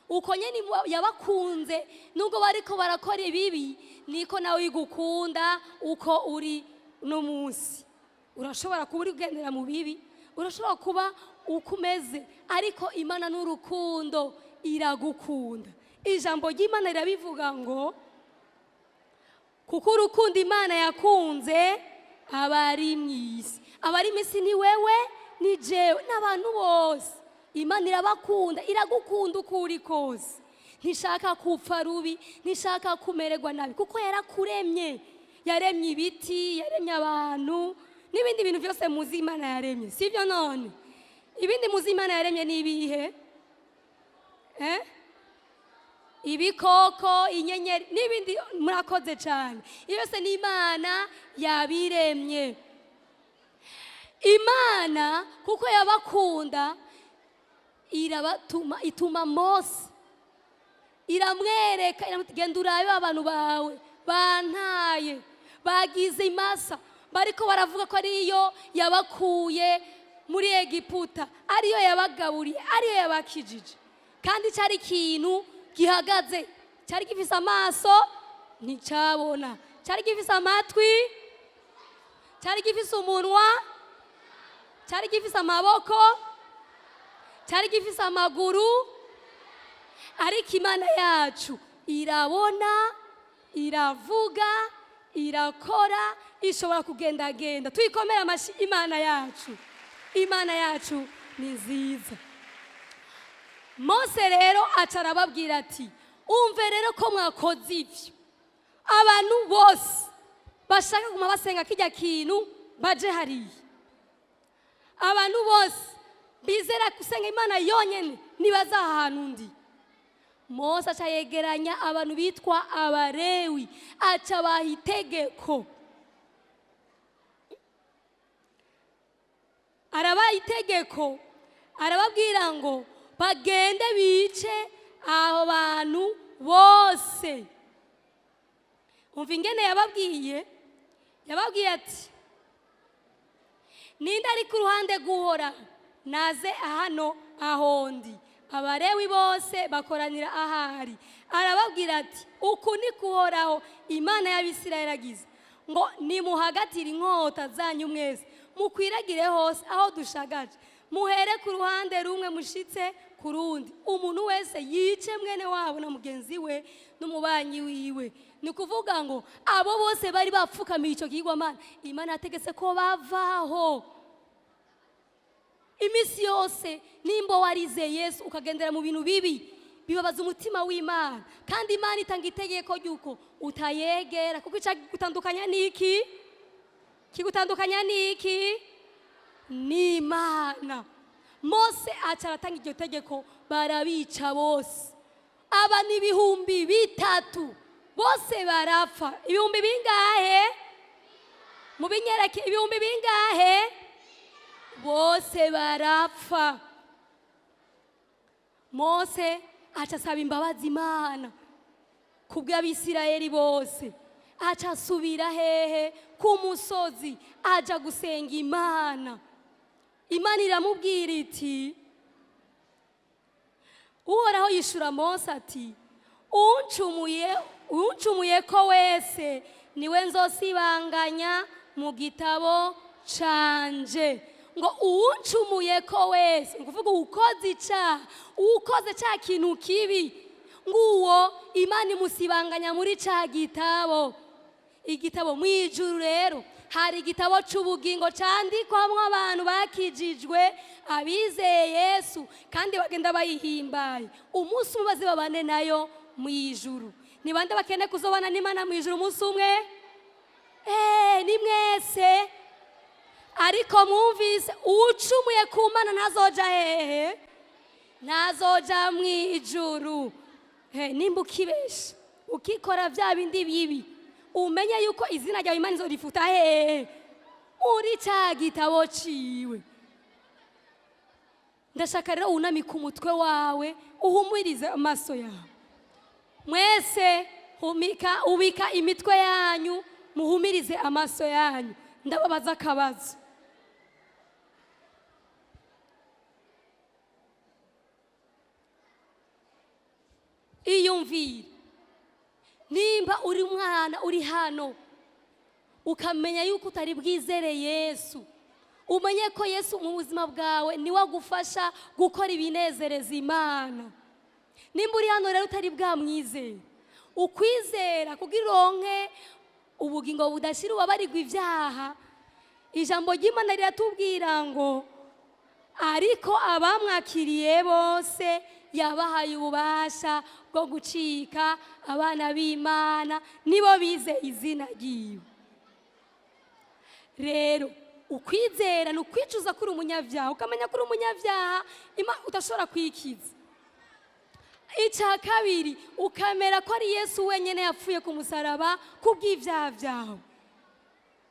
Uko nyene yabakunze nugo bariko barakora ibibi, niko nawe igukunda uko uri no munsi. Urashobora kuba uri kugendera mu bibi, urashobora kuba ukumeze, ariko Imana n'urukundo iragukunda. Ijambo ry'Imana rirabivuga ngo kuko urukundo Imana yakunze abari mwisi. Abari mwisi ni wewe, ni jewe, n'abantu bose. Imana irabakunda, iragukunda uko uri kose. Ntishaka kupfa rubi, ntishaka kumererwa nabi, kuko yarakuremye. Yaremye ibiti, yaremye abantu, n'ibindi bintu byose muzi Imana yaremye. Sivyo none? Ibindi muzi Imana yaremye ni ibihe? Ibikoko, inyenyeri, n'ibindi murakoze cyane. Yose ni Imana yabiremye. Imana kuko yabakunda ituma Mose, iramwereka, iramugenda urabe abantu bawe bantaye, bagize imasa, bariko baravuga ko ariyo yabakuye muri Egiputa, ariyo yabagaburiye, ariyo yabakijije. Kandi cyari ikintu gihagaze, cyari gifise amaso nticabona, cyari gifise amatwi, cyari gifise umunwa, cyari gifise amaboko, cyari gifise amaguru, ariko Imana yacu irabona, iravuga, irakora, ishobora kugendagenda. Tuyikomere amashi Imana yacu. Imana yacu ni nziza. Mose rero acarababwira ati umve rero ko mwakoze ivyo, abantu bose bashaka kuma basenga kijya kintu baje hariya. Abantu bose bizera kusenga Imana yonyene nibaza ahantu ndi. Mose acayegeranya abantu bitwa Abarewi, acabaha itegeko. Arabaha itegeko, arababwira ngo bagende bice aho bantu bose. Umva ingene yababwiye ati ninde ari ku ruhande guhora naze hano ahondi. Abarewi bose bakoranira ahari. Arababwira ati uku ni kuhoraho Imana y'Abisirayeli agize ngo nimuhagatire inkota zanyu mwese, mukwiragire hose aho dushagaje, muhere ku ruhande rumwe mushitse ku rundi, umuntu wese yice mwene wabo na mugenzi we n'umubanyi wiwe. Ni kuvuga ngo abo bose bari bapfukamiye ico kigwamana, Imana yategetse ko bavaho. Imisi yose nimba warize Yesu ukagendera mu bintu bibi, bibabaza umutima w'Imana, kandi Imana itanga itegeko ryuko utayegera, kuko gutandukanya niki? Kigutandukanya niki? Ni Imana. Mose acaratanga iryo tegeko, barabica bose. Abantu 3,000 bose barapfa. 1000 bingahe? Mubinyereke 1000 bingahe? Bose barapfa. Mose acasaba imbabazi Imana kubw'Abisirayeli bose. Acasubira hehe? Ku musozi aja gusenga Imana. Imana iramubwira iti, Uhoraho yishura Mose ati uncumuye ko wese niwe nzosibanganya mu gitabo canje ngo uwuncumuye ko wese nguvuga ukoze icaha ukoze ca kintu kibi nguwo Imana imusibanganya muri ca gitabo. Igitabo mwijuru rero hari igitabo c'ubugingo candikwamwo abantu bakijijwe abizeye Yesu kandi bagenda bayihimbaye umunsi umwe bazibabane nayo mwijuru. Ni bande bakene kuzobana n'Imana mwijuru umunsi umwe? Ni mwese. Ariko mwumvise ucumuye ku Mana ntazoja hehe? Ntazoja mwijuru. Nimba ukibesha ukikora vya bindi bibi umenye yuko izina ryawe Imana izorifuta hehe? Muri ca gitabo ciwe. Ndashaka rero unamika umutwe wawe uhumurize amaso yawe. Mwese ubika imitwe yanyu muhumirize amaso yanyu. Ndababaza akabazo. Iyumvire nimba uri mwana uri hano ukamenya yuko utari bwizere Yesu, umenye ko Yesu mu buzima bwawe niwe agufasha gukora ibinezereza Imana. Nimba uri hano rero utari bwamwizere, ukwizera kugira uronke ubugingo budashira ubabarirwa ivyaha, ijambo ry'Imana riratubwira ngo ariko abamwakiriye bose yabahaye ububasha bwo gucika abana b'Imana nibo bizeye izina ryiwe. Rero ukwizera ni ukwicuza kuri umunyavyaha, ukamenya kuri umunyavyaha Imana utashobora kwikiza. Icya kabiri ukamera ko ari Yesu wenyene yapfuye ku musaraba kubw'ivyaha vyawe.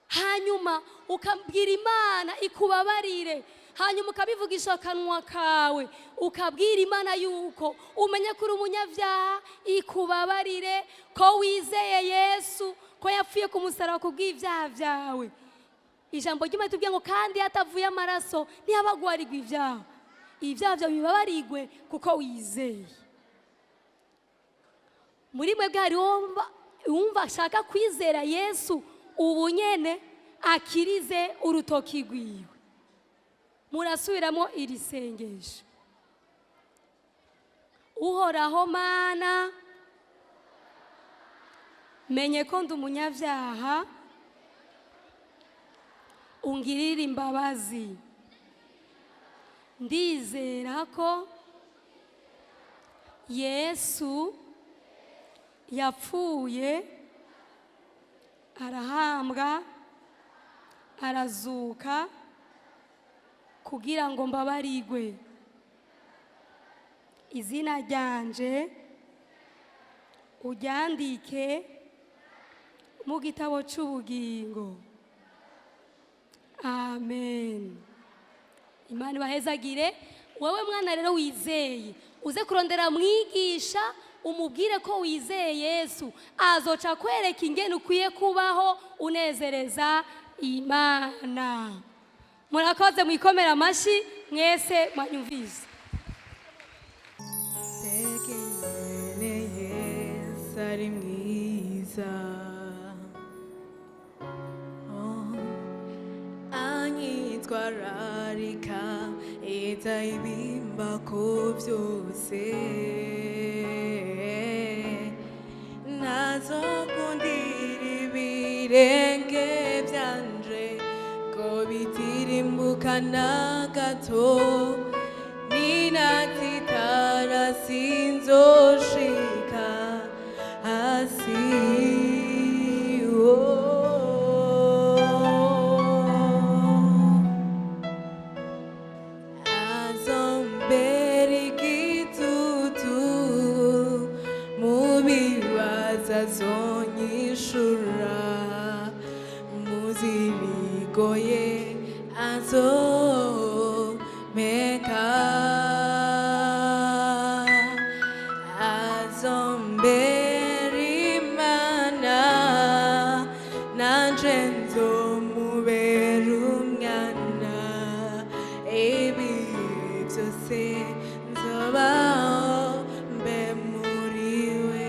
Hanyuma ukabwira Imana ikubabarire, hanyuma ukabivugisha akanwa kawe ukabwira Imana yuko umenye kuri umunyavyaha ikubabarire, ko wizeye Yesu ko yapfuye ku musaraba kubw'ivyaha vyawe. Ijambo ry'Imana tubwiye ngo kandi hatavuye amaraso ntiyabagwarirwa ivyaha. Ivyaha vyawe bibabarigwe kuko wizeye. Muri mwebwe hari wumva ashaka kwizera Yesu ubu nyene akirize urutoki rwiwe. Murasubiramo iri sengesho. Uhoraho Mana, menye ko ndi umunyavyaha, ungirira imbabazi. Ndizera ko Yesu yapfuye, arahambwa, arazuka kugira ngo mbabarigwe. Izina ryanje uryandike mu gitabo c'ubugingo. Amen. Imana ibahezagire. Wewe mwana rero wizeye uze kurondera mwigisha umubwire ko wizeye Yesu, azoca kwereka ingene ukwiye kubaho unezereza Imana. Murakoze, mwikomera amashi mwese mwanyumvise. Tegele Yesu ari mwiza, anyitwararika itayibimba ko byose, nazokundira ibirenge byanje ko bitirimbuka na gato, ninatitara sinzoshika hasi. Azonyishura muzirigoye azomeka, azombera Imana nanje nzomubera umwana, ibi byose nzobaho mbe muriwe.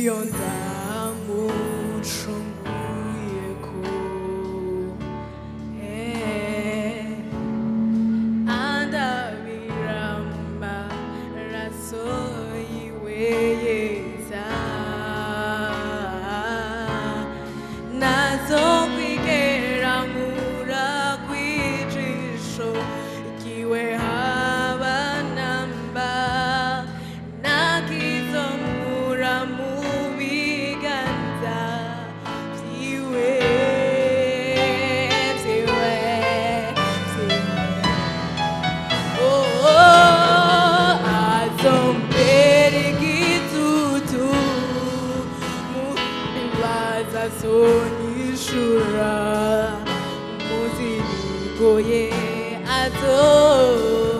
iyo ndamucunguyeko andabira amaraso yiwe yeza nazokwigera nkura kw'ijisho ikiwe haba namba nakizomura mu biganza vyiwe azombera igitutu mubibaza zonyishura muzirigoye azomeka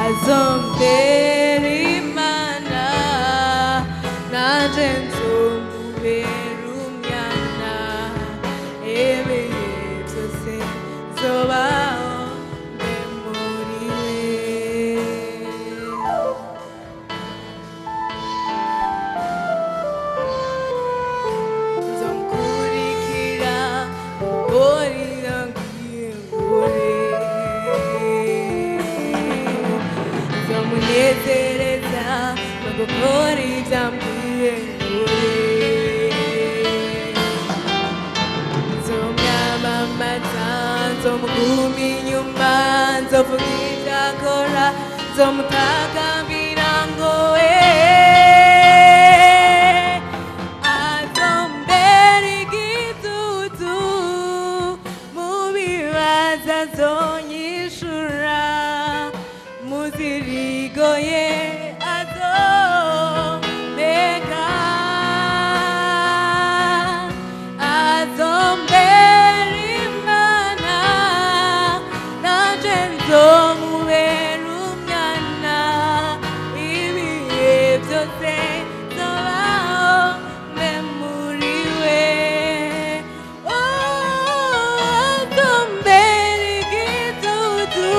azombera imana nanje nzomubera umwana ibihe byose zobaho mbe muri we nzomukurikira gorira ngiye ngore nzomunezereza no gukora ivyambwiye ngore nzomwamamaza nzomuguma inyuma nzovuga ivyo akora nzomutakambira ngo azombera igitutu mu bibazo azonyishura muzirigoye azomeka azombera imana nanje nzomubera umwana ibihe byose zobaho mbe muri we azombera igitutu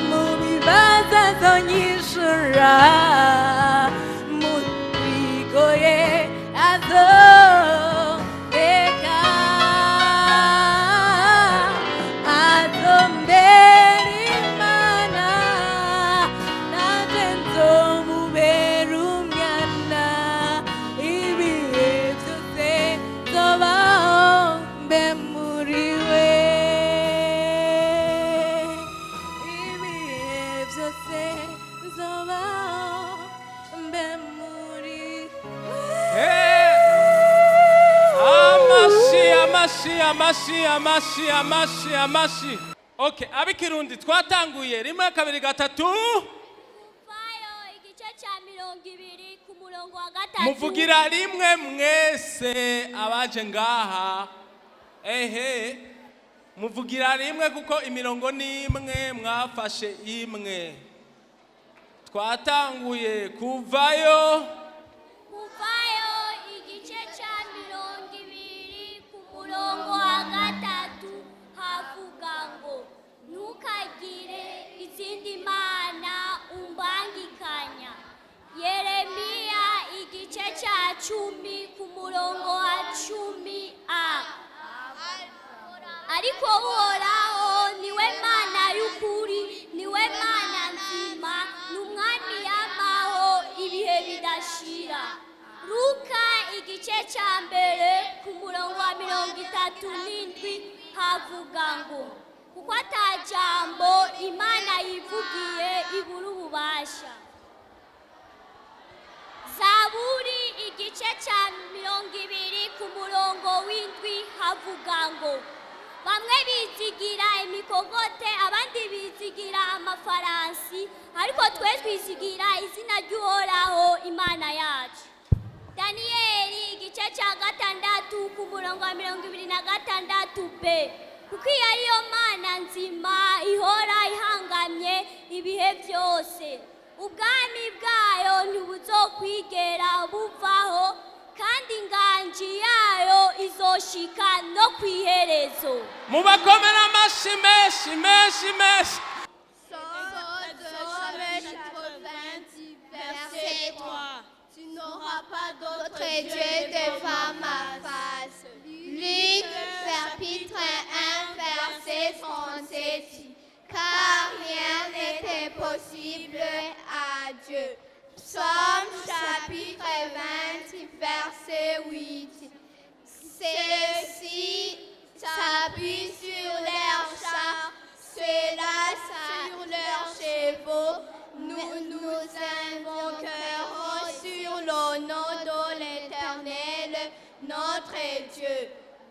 mu bibazo azonyishura muzirigoye azomeka azombera imana nanje nzomubera umwana ibihe byose zobaho mbe muri we ibihe byose zobaho mbe muri amashi. Okay, abikirundi twatanguye rimwe kabiri gatatu. Kuvayo igice ca 20 ku murongo wa gatatu. Muvugira rimwe mwese abaje ngaha. Ehe. Muvugira rimwe kuko imirongo ni imwe mwafashe imwe. Twatanguye kuvayo. Kuvayo igice ca 20 ku murongo wa gatatu havuga ngo ntukagire izindi mana umbangikanya. Yeremiya igice ca 10 ku murongo wa 10a. Ariko Uhoraho niwe Mana y'ukuri, niwe Mana nzima, n'umwami yamaho ibihe bidashira. Luka igice ca 1 ku murongo wa 37 havuga ngo kuko atajambo Imana yivugiye ibura ububasha. Zaburi igice ca 20 ku murongo w'indwi havuga ngo bamwe bizigira imikogote abandi bizigira amafaransi ariko twe twizigira izina ry'Uhoraho Imana yacu. Daniyeli igice ca 6 ku murongo wa 26b kuko iyo ariyo Mana nzima ihora ihangamye ibihe byose. Ubwami bwayo ntibuzokwigera buvaho kandi inganji yayo izoshika no kwiherezo. Mubakomera amashi menshi. Somme que Dieu devant ma face. Ligue, chapitre 1, verset 37. Car rien n'est impossible à Dieu. Psaume chapitre 20, verset 8. Ceux-ci s'appuient sur leurs chars, ceux-là sur leurs chevaux. Nous invoquerons sur le nom de l'Éternel, notre Dieu.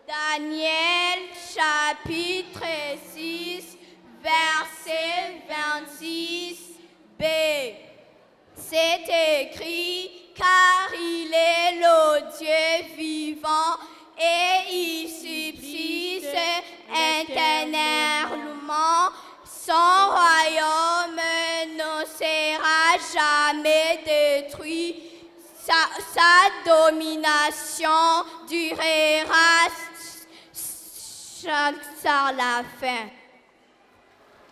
Daniel chapitre 6, verset 26b. C'est écrit, car il est le Dieu vivant et il subsiste éternellement. Son royaume ne sera jamais détruit. Sa domination durera jusqu'à la fin.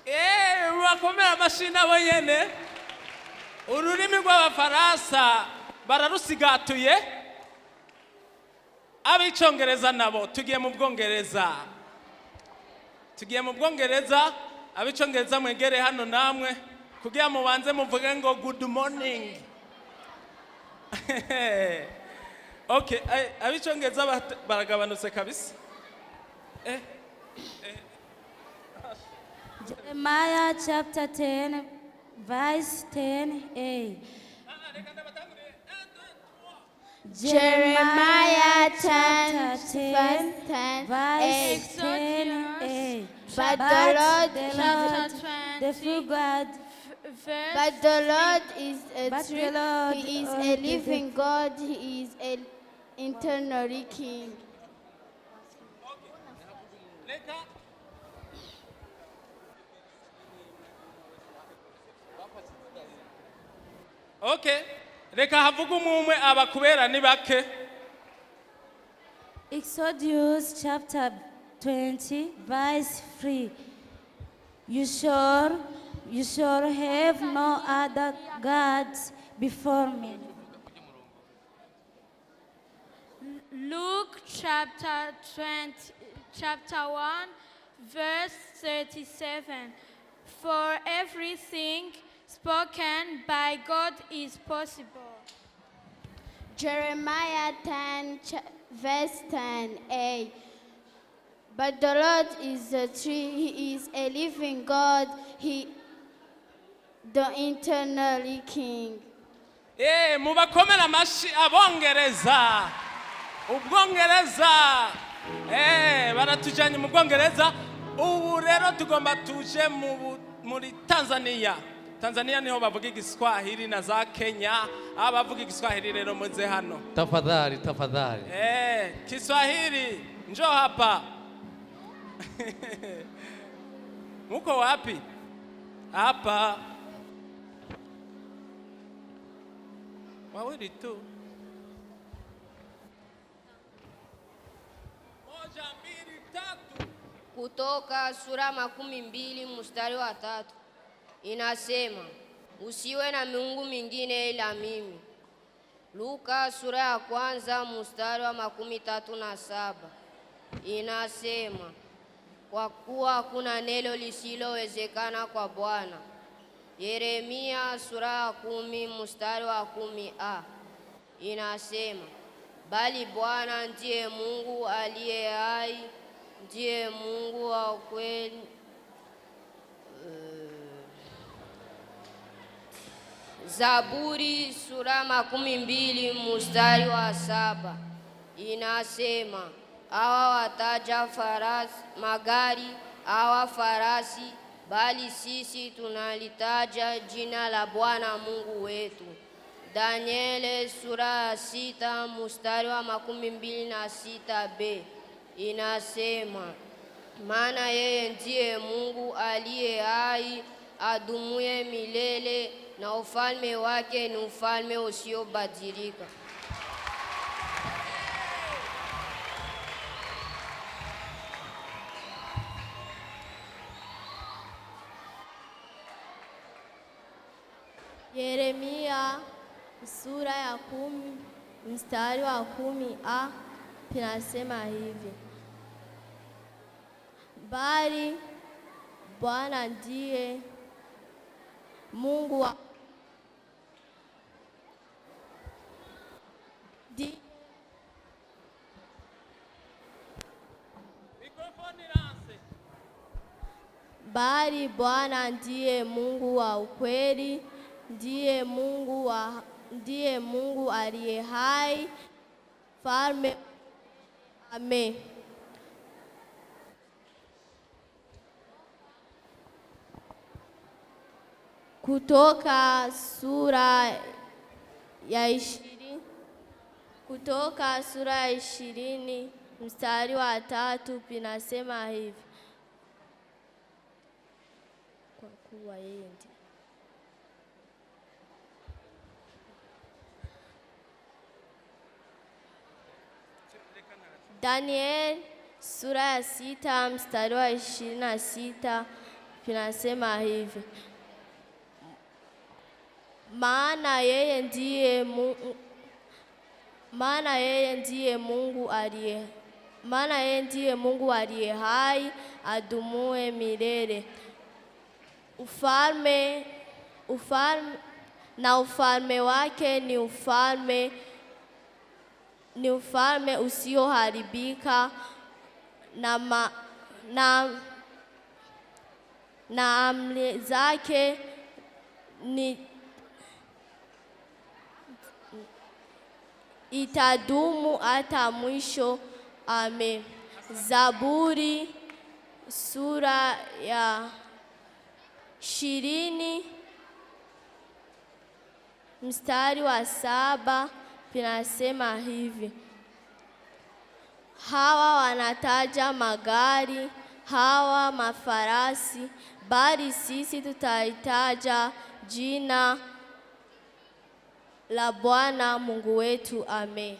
Urakomera amashina wenyene. Ururimi rw'abafaransa bararusigatuye. Abicongereza nabo tugiye mu Bwongereza. Abicongereza mwegere hano namwe kugira mubanze muvuge ngo good morning. Okay, abicongereza baragabanutse kabisa. Jeremiah chapter 10, verse 10a. Jeremiah 10, verse 10, verse 10a. But the Lord is a true, He is a living God, He is an eternal King. Okay, reka havuga umwe abakubera ni bake. Exodus chapter 20, verse 3. You shall have no other gods before me. Luke chapter 1, verse 37. For everything spoken by God is possible. Jeremiah 10, verse 10a. But the Lord is a tree, He is a living God, He the eternal King. Mubakomera amashi abongereza. Ubwongereza. Baratujanye mu Bwongereza. Ubu rero tugomba tuje muri Tanzania. Tanzania niho bavuga Igiswahili na za Kenya. Abavuga Igiswahili rero muze hano. Tafadhali. Kiswahili, njoo hapa. Muko wapi? Hapa. Wawili tu. Moja, mbili, tatu. Kutoka sura 12 mstari wa 3 inasema, usiwe na miungu mingine ila mimi. Luka sura ya 1 mstari wa 37 inasema, kwa kuwa hakuna neno lisilowezekana kwa Bwana. Yeremia sura ya 10 mstari wa 10a inasema, bali Bwana ndiye Mungu aliye hai, ndiye Mungu wa kweli. Zaburi sura 12 mstari wa 7 inasema, hawa wataja magari, hawa farasi, bali sisi tunalitaja jina la Bwana Mungu wetu. Danieli sura ya 6 mstari wa 26b inasema, maana yeye ndiye Mungu aliye hai, adumuye milele, na ufalme wake ni ufalme usiobadilika. Yeremia sura ya 10 mstari wa 10a pinasema hivi: bali Bwana ndiye Mungu wa bali Bwana ndiye Mungu wa ukweli, ndiye Mungu aliye hai, Mfalme. Amen. Kutoka sura ya 20 mstari wa 3 pinasema hivi: kwa kuwa yeye ndiye. Daniel sura ya 6 mstari wa 26 pinasema hivi: maana yeye ndiye Mungu aliye hai, adumuye milele. Ufalme wake ni ufalme usioharibika, na amri zake itadumu hata mwisho. Amen. Zaburi sura ya 20 mstari wa 7 pinasema hivi: hawa wanataja magari, hawa mafarasi, bali sisi tutaitaja jina la Bwana Mungu wetu. Amen.